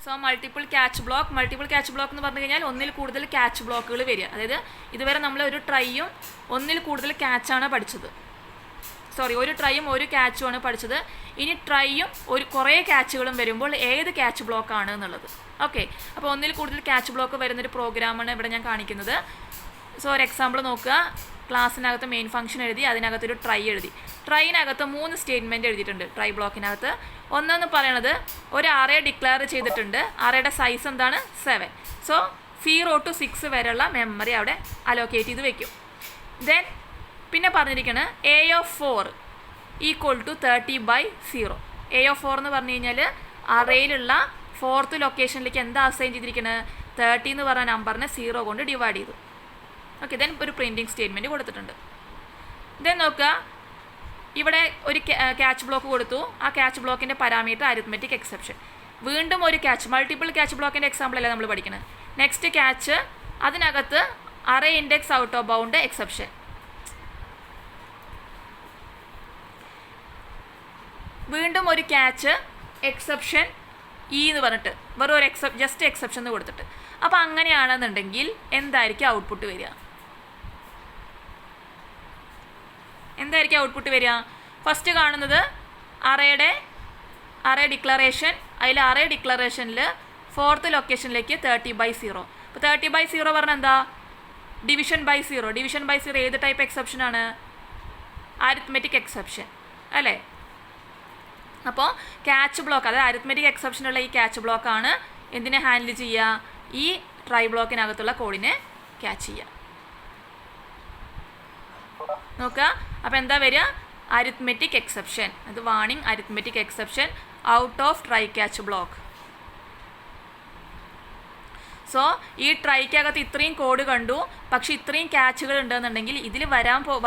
So multiple catch block എന്ന് പറഞ്ഞു കഴിഞ്ഞാൽ ഒന്നിൽ കൂടുതൽ ക്യാച്ച് ബ്ലോക്കുകൾ വരിക. അതായത് ഇതുവരെ നമ്മൾ ഒരു ട്രൈയും ഒന്നിൽ കൂടുതൽ ക്യാച്ചാണ് പഠിച്ചത്. ഒരു ട്രൈയും ഒരു ക്യാച്ചുമാണ് പഠിച്ചത്. ഇനി ട്രൈയും കുറേ ക്യാച്ചുകളും വരുമ്പോൾ ഏത് ക്യാച്ച് ബ്ലോക്കാണ് എന്നുള്ളത്. ഓക്കെ, അപ്പോൾ ഒന്നിൽ കൂടുതൽ ക്യാച്ച് ബ്ലോക്ക് വരുന്നൊരു പ്രോഗ്രാമാണ് ഇവിടെ ഞാൻ കാണിക്കുന്നത്. സോ ഒരു എക്സാമ്പിൾ നോക്കുക. ക്ലാസ്സിനകത്ത് മെയിൻ ഫംഗ്ഷൻ എഴുതി, അതിനകത്തൊരു ട്രൈ എഴുതി. ട്രൈനകത്ത് 3 സ്റ്റേറ്റ്മെൻറ്റ് എഴുതിയിട്ടുണ്ട് ട്രൈ ബ്ലോക്കിനകത്ത്. ഒന്നെന്ന് പറയണത് ഒരു അറേ ഡിക്ലെയർ ചെയ്തിട്ടുണ്ട്. അറേയുടെ സൈസ് എന്താണ്? 7. സോ 0 to 6 വരെയുള്ള മെമ്മറി അവിടെ അലോക്കേറ്റ് ചെയ്ത് വെക്കും. ദെൻ പിന്നെ പറഞ്ഞിരിക്കുന്നത് A of 4 = 30/0. A of 4 എന്ന് പറഞ്ഞു കഴിഞ്ഞാൽ അറേയിലുള്ള 4th ലൊക്കേഷനിലേക്ക് എന്താ അസൈൻ ചെയ്തിരിക്കുന്നത്? 30 എന്ന് പറഞ്ഞ നമ്പറിനെ 0 കൊണ്ട് ഡിവൈഡ് ചെയ്തു. ഓക്കെ, ദെൻ ഒരു പ്രിൻറ്റിങ് സ്റ്റേറ്റ്മെൻറ്റ് കൊടുത്തിട്ടുണ്ട്. ദെൻ നോക്കുക, ഇവിടെ ഒരു ക്യാച്ച് ബ്ലോക്ക് കൊടുത്തു. ആ ക്യാച്ച് ബ്ലോക്കിൻ്റെ പാരാമീറ്റർ അരിത്മെറ്റിക് എക്സെപ്ഷൻ. വീണ്ടും ഒരു മൾട്ടിപ്പിൾ ക്യാച്ച് ബ്ലോക്കിൻ്റെ എക്സാമ്പിൾ അല്ലേ നമ്മൾ പഠിക്കുന്നത്. നെക്സ്റ്റ് ക്യാച്ച്, അതിനകത്ത് array index out of bound exception. വീണ്ടും ഒരു ക്യാച്ച് എക്സെപ്ഷൻ എന്ന് പറഞ്ഞിട്ട് വെറും ഒരു ജസ്റ്റ് എക്സെപ്ഷൻ എന്ന് കൊടുത്തിട്ട്. അപ്പോൾ അങ്ങനെയാണെന്നുണ്ടെങ്കിൽ എന്തായിരിക്കും ഔട്ട്പുട്ട് വരിക? ഫസ്റ്റ് കാണുന്നത് അറേ ഡിക്ലറേഷൻ. അതിൽ അറേ ഡിക്ലറേഷനിൽ 4th ലൊക്കേഷനിലേക്ക് 30/0. അപ്പോൾ 30/0 പറഞ്ഞാൽ എന്താ? Division by 0. ഡിവിഷൻ ബൈ 0 ഏത് ടൈപ്പ് എക്സെപ്ഷനാണ്? അരിത്മെറ്റിക് എക്സെപ്ഷൻ അല്ലേ? അപ്പോൾ ക്യാച്ച് ബ്ലോക്ക്, അതായത് അരിത്മെറ്റിക് എക്സെപ്ഷനുള്ള ഈ ക്യാച്ച് ബ്ലോക്കാണ് എന്തിനെ ഹാൻഡിൽ ചെയ്യുക? ഈ ട്രൈ ബ്ലോക്കിനകത്തുള്ള കോഡിനെ ക്യാച്ച് ചെയ്യുക. നോക്കുക, അപ്പോൾ എന്താ വരിക? Arithmetic exception. അത് warning, arithmetic exception out of try catch block. So ഈ ട്രൈക്കകത്ത് ഇത്രയും കോഡ് കണ്ടു, പക്ഷെ ഇത്രയും ക്യാച്ചുകൾ ഉണ്ടെന്നുണ്ടെങ്കിൽ ഇതിൽ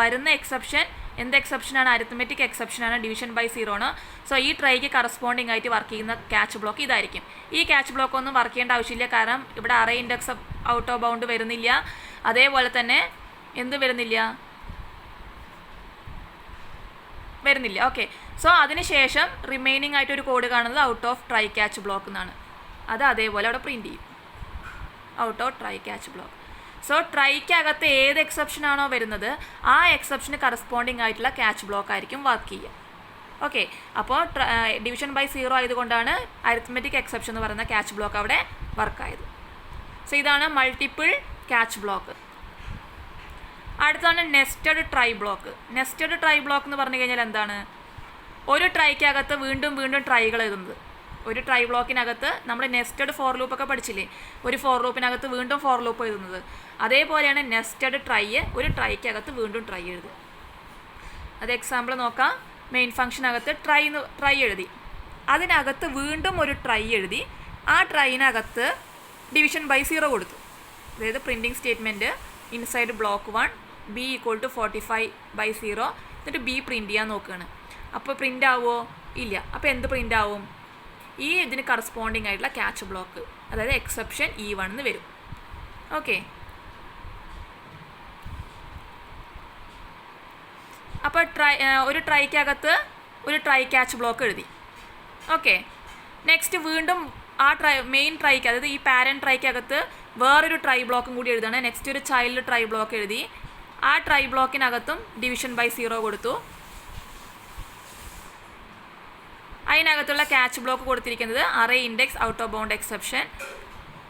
വരുന്ന എക്സെപ്ഷൻ എന്ത് എക്സെപ്ഷനാണ്? അരിത്മെറ്റിക് എക്സെപ്ഷനാണ്, ഡിവിഷൻ ബൈ 0 ആണ്. സോ ഈ ട്രൈക്ക് കറസ്പോണ്ടിങ് ആയിട്ട് വർക്ക് ചെയ്യുന്ന ക്യാച്ച് ബ്ലോക്ക് ഇതായിരിക്കും. ഈ ക്യാച്ച് ബ്ലോക്ക് ഒന്നും വർക്ക് ചെയ്യേണ്ട ആവശ്യമില്ല, കാരണം ഇവിടെ array index out of bound വരുന്നില്ല. അതേപോലെ തന്നെ എന്ത് വരുന്നില്ല? ഓക്കെ, സോ അതിനുശേഷം റിമൈനിങ് ആയിട്ട് ഒരു കോഡ് കാണുന്നത് out of try catch block എന്നാണ്. അത് അതേപോലെ അവിടെ പ്രിൻറ്റ് ചെയ്യും, out of try catch block. So ട്രൈക്കകത്ത് ഏത് എക്സെപ്ഷനാണോ വരുന്നത് ആ എക്സെപ്ഷന് കറസ്പോണ്ടിങ് ആയിട്ടുള്ള ക്യാച്ച് ബ്ലോക്ക് ആയിരിക്കും വർക്ക് ചെയ്യുക. ഓക്കെ, അപ്പോൾ ഡിവിഷൻ ബൈ 0 ആയതുകൊണ്ടാണ് അരിത്മെറ്റിക് എക്സെപ്ഷൻ എന്ന് പറയുന്ന ക്യാച്ച് ബ്ലോക്ക് അവിടെ വർക്കായത്. സോ ഇതാണ് മൾട്ടിപ്പിൾ ക്യാച്ച് ബ്ലോക്ക്. അടുത്താണ് nested try block. Nested try block എന്ന് പറഞ്ഞു കഴിഞ്ഞാൽ എന്താണ്? ഒരു ട്രൈക്കകത്ത് വീണ്ടും ട്രൈകൾ എഴുതുന്നത്. ഒരു ട്രൈ ബ്ലോക്കിനകത്ത് നമ്മൾ നെസ്റ്റഡ് ഫോർ ലൂപ്പൊക്കെ പഠിച്ചില്ലേ? ഒരു ഫോർ ലൂപ്പിനകത്ത് വീണ്ടും ഫോർ ലൂപ്പ് എഴുതുന്നത്. അതേപോലെയാണ് നെസ്റ്റഡ് ട്രൈ. ഒരു ട്രൈക്കകത്ത് വീണ്ടും ട്രൈ എഴുതുക. അത് എക്സാമ്പിൾ നോക്കാം. മെയിൻ ഫംഗ്ഷനകത്ത് ട്രൈ എഴുതി, അതിനകത്ത് വീണ്ടും ഒരു ട്രൈ എഴുതി, ആ ട്രൈനകത്ത് ഡിവിഷൻ ബൈ 0 കൊടുത്തു. അതായത് printing statement inside block 1 b = 45/0, എന്നിട്ട് b പ്രിൻറ്റ് ചെയ്യാൻ നോക്കുകയാണ്. അപ്പോൾ പ്രിൻ്റ് ആവുമോ? ഇല്ല. അപ്പോൾ എന്ത് പ്രിൻ്റ് ആവും? ഈ ഇതിന് കറസ്പോണ്ടിങ് ആയിട്ടുള്ള ക്യാച്ച് ബ്ലോക്ക്, അതായത് എക്സെപ്ഷൻ E1 എന്ന് വരും. ഓക്കെ, അപ്പോൾ ഒരു ട്രൈക്കകത്ത് ഒരു ട്രൈ ക്യാച്ച് ബ്ലോക്ക് എഴുതി. ഓക്കെ, നെക്സ്റ്റ് വീണ്ടും ആ മെയിൻ ട്രൈക്ക്, അതായത് ഈ പാരൻറ്റ് ട്രൈക്കകത്ത് വേറൊരു ട്രൈ ബ്ലോക്കും കൂടി എഴുതാണ്. നെക്സ്റ്റ് ഒരു ചൈൽഡ് ട്രൈ ബ്ലോക്ക് എഴുതി. ആ ട്രൈ ബ്ലോക്കിനകത്തും ഡിവിഷൻ ബൈ 0 കൊടുത്തു. അതിനകത്തുള്ള ക്യാച്ച് ബ്ലോക്ക് കൊടുത്തിരിക്കുന്നത് array index out of bound exception.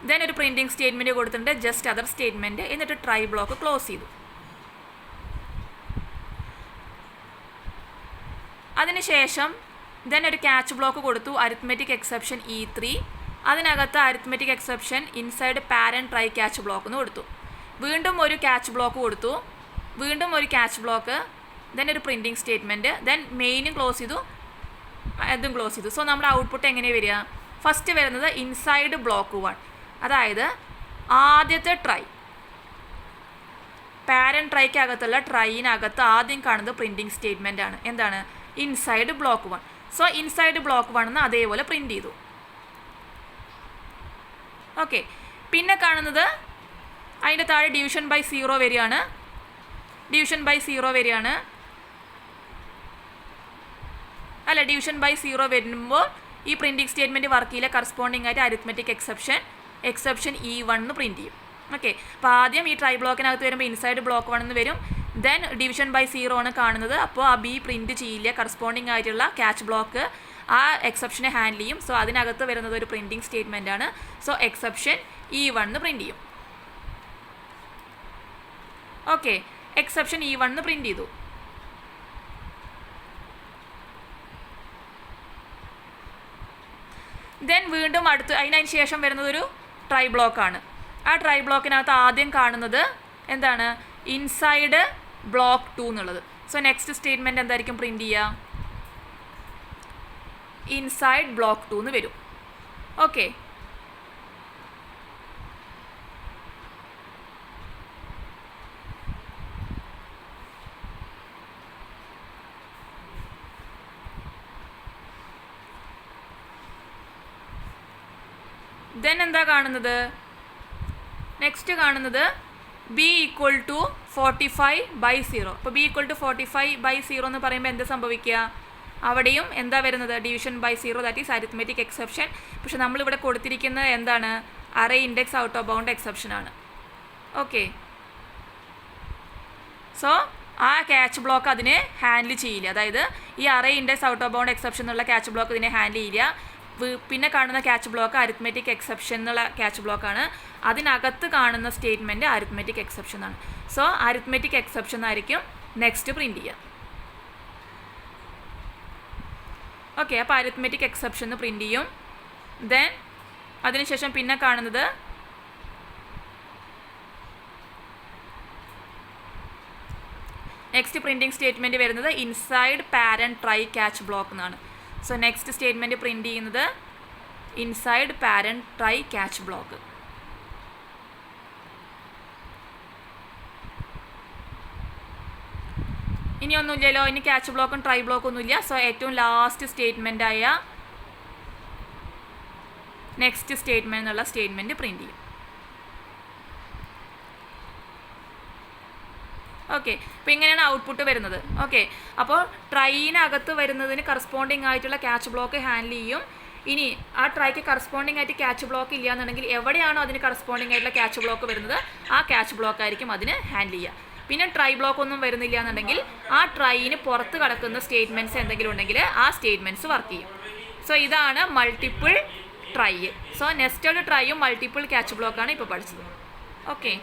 Then ഒരു പ്രിൻറ്റിങ് സ്റ്റേറ്റ്മെൻറ്റ് കൊടുത്തിട്ടുണ്ട്, ജസ്റ്റ് അതർ സ്റ്റേറ്റ്മെൻറ്റ്. എന്നിട്ട് ട്രൈ ബ്ലോക്ക് ക്ലോസ് ചെയ്തു. അതിനുശേഷം ദെൻ ഒരു ക്യാച്ച് ബ്ലോക്ക് കൊടുത്തു, അരിത്മെറ്റിക് എക്സെപ്ഷൻ E3. അതിനകത്ത് arithmetic exception inside parent try catch block എന്ന് കൊടുത്തു. വീണ്ടും ഒരു ക്യാച്ച് ബ്ലോക്ക് കൊടുത്തു, വീണ്ടും ഒരു ക്യാച്ച് ബ്ലോക്ക്, ദെൻ ഒരു പ്രിൻറ്റിങ് സ്റ്റേറ്റ്മെൻറ്റ്, ദെൻ മെയിനും ക്ലോസ് ചെയ്തു, അതും ക്ലോസ് ചെയ്തു. സോ നമ്മുടെ ഔട്ട്പുട്ട് എങ്ങനെ വരിക? ഫസ്റ്റ് വരുന്നത് ഇൻസൈഡ് ബ്ലോക്ക് 1, അതായത് ആദ്യത്തെ ട്രൈ, പാരൻറ്റ് ട്രൈക്കകത്തുള്ള ട്രൈനകത്ത് ആദ്യം കാണുന്നത് പ്രിൻറ്റിങ് സ്റ്റേറ്റ്മെൻ്റ് ആണ്. എന്താണ്? Inside block 1. So inside block 1 എന്ന് അതേപോലെ പ്രിൻറ്റ് ചെയ്തു. ഓക്കെ, പിന്നെ കാണുന്നത് അതിൻ്റെ താഴെ ഡിവിഷൻ ബൈ 0 വരികയാണ്. ഡിവിഷൻ ബൈ 0 വരുമ്പോൾ ഈ പ്രിൻറ്റിംഗ് സ്റ്റേറ്റ്മെൻറ്റ് വർക്ക് ചെയ്യില്ല. കറസ്പോണ്ടിങ് ആയിട്ട് അരിത്മെറ്റിക് എക്സെപ്ഷൻ E1 പ്രിൻറ്റ് ചെയ്യും. ഓക്കെ, അപ്പോൾ ആദ്യം ഈ ട്രൈ ബ്ലോക്കിനകത്ത് വരുമ്പോൾ ഇൻസൈഡ് ബ്ലോക്ക് 1 എന്ന് വരും. ദെൻ ഡിവിഷൻ ബൈ 0 ആണ് കാണുന്നത്. അപ്പോൾ ആ ബി പ്രിൻറ്റ് ചെയ്യില്ല. കറസ്പോണ്ടിങ് ആയിട്ടുള്ള ക്യാച്ച് ബ്ലോക്ക് ആ എക്സെപ്ഷനെ ഹാൻഡിൽ ചെയ്യും. സോ അതിനകത്ത് വരുന്നത് ഒരു പ്രിൻറ്റിംഗ് സ്റ്റേറ്റ്മെൻ്റ് ആണ്. സോ എക്സെപ്ഷൻ E1 പ്രിൻറ്റ് ചെയ്യും. ഓക്കെ, എക്സെപ്ഷൻ E1 പ്രിൻറ്റ് ചെയ്തു. ദെൻ വീണ്ടും അതിന് ശേഷം വരുന്നതൊരു ട്രൈ ബ്ലോക്കാണ്. ആ ട്രൈ ബ്ലോക്കിനകത്ത് ആദ്യം കാണുന്നത് എന്താണ്? ഇൻസൈഡ് ബ്ലോക്ക് 2 എന്നുള്ളത്. സോ നെക്സ്റ്റ് സ്റ്റേറ്റ്മെൻറ്റ് എന്തായിരിക്കും പ്രിൻറ്റ് ചെയ്യുക? ഇൻസൈഡ് ബ്ലോക്ക് 2 എന്ന് വരും. ഓക്കെ, ദെൻ എന്താ കാണുന്നത്? നെക്സ്റ്റ് കാണുന്നത് b = 45/0. അപ്പോൾ b = 45/0 എന്ന് പറയുമ്പോൾ എന്താ സംഭവിക്കുക? അവിടെയും എന്താ വരുന്നത്? Division by 0, that is arithmetic exception. പക്ഷെ നമ്മളിവിടെ കൊടുത്തിരിക്കുന്നത് എന്താണ്? Array index out of bound exception ആണ്. ഓക്കെ, സോ ആ ക്യാച്ച് ബ്ലോക്ക് അതിനെ ഹാൻഡിൽ ചെയ്യില്ല. അതായത് ഈ array index out of bound exception എന്നുള്ള ക്യാച്ച് ബ്ലോക്ക് ഇതിനെ ഹാൻഡിൽ ചെയ്യില്ല. പിന്നെ കാണുന്ന ക്യാച്ച് ബ്ലോക്ക് അരിത്മെറ്റിക് എക്സെപ്ഷൻ എന്നുള്ള ക്യാച്ച് ബ്ലോക്കാണ്. അതിനകത്ത് കാണുന്ന സ്റ്റേറ്റ്മെൻറ്റ് അരിത്മെറ്റിക് എക്സെപ്ഷൻ ആണ്. സോ അരിത്മെറ്റിക് എക്സെപ്ഷൻ ആയിരിക്കും നെക്സ്റ്റ് പ്രിൻറ്റ് ചെയ്യുക. ഓക്കെ, അപ്പോൾ അരിത്മെറ്റിക് എക്സെപ്ഷൻ പ്രിൻറ്റ് ചെയ്യും. ദെൻ അതിനുശേഷം പിന്നെ കാണുന്നത് നെക്സ്റ്റ് പ്രിൻറ്റിംഗ് സ്റ്റേറ്റ്മെൻറ്റ് വരുന്നത് inside parent try catch block എന്നാണ്. സോ നെക്സ്റ്റ് സ്റ്റേറ്റ്മെൻറ്റ് പ്രിൻറ്റ് ചെയ്യുന്നത് inside parent try catch block. ഇനി ഒന്നുമില്ലല്ലോ, ഇനി ക്യാച്ച് ബ്ലോക്കും ട്രൈ ബ്ലോക്കും ഒന്നുമില്ല. സോ ഏറ്റവും ലാസ്റ്റ് സ്റ്റേറ്റ്മെൻറ്റായ നെക്സ്റ്റ് സ്റ്റേറ്റ്മെൻറ്റ് എന്നുള്ള സ്റ്റേറ്റ്മെൻറ്റ് പ്രിൻറ്റ് ചെയ്യും. ഓക്കെ, അപ്പോൾ ഇങ്ങനെയാണ് ഔട്ട്പുട്ട് വരുന്നത്. ഓക്കെ, അപ്പോൾ ട്രൈനകത്ത് വരുന്നതിന് കറസ്പോണ്ടിങ് ആയിട്ടുള്ള ക്യാച്ച് ബ്ലോക്ക് ഹാൻഡിൽ ചെയ്യും. ഇനി ആ ട്രൈക്ക് കറസ്പോണ്ടിങ് ആയിട്ട് ക്യാച്ച് ബ്ലോക്ക് ഇല്ല എന്നുണ്ടെങ്കിൽ എവിടെയാണോ അതിന് കറസ്പോണ്ടിങ് ആയിട്ടുള്ള ക്യാച്ച് ബ്ലോക്ക് വരുന്നത് ആ ക്യാച്ച് ബ്ലോക്ക് ആയിരിക്കും അതിന് ഹാൻഡിൽ ചെയ്യുക. പിന്നെ ട്രൈ ബ്ലോക്ക് ഒന്നും വരുന്നില്ല എന്നുണ്ടെങ്കിൽ ആ ട്രൈന് പുറത്ത് കിടക്കുന്ന സ്റ്റേറ്റ്മെൻറ്റ്സ് എന്തെങ്കിലും ഉണ്ടെങ്കിൽ ആ സ്റ്റേറ്റ്മെൻറ്റ്സ് വർക്ക് ചെയ്യും. സോ ഇതാണ് മൾട്ടിപ്പിൾ ട്രൈ. സോ നെസ്റ്റഡ് ട്രൈയും മൾട്ടിപ്പിൾ ക്യാച്ച് ബ്ലോക്കാണ് ഇപ്പോൾ പഠിച്ചത്. ഓക്കെ.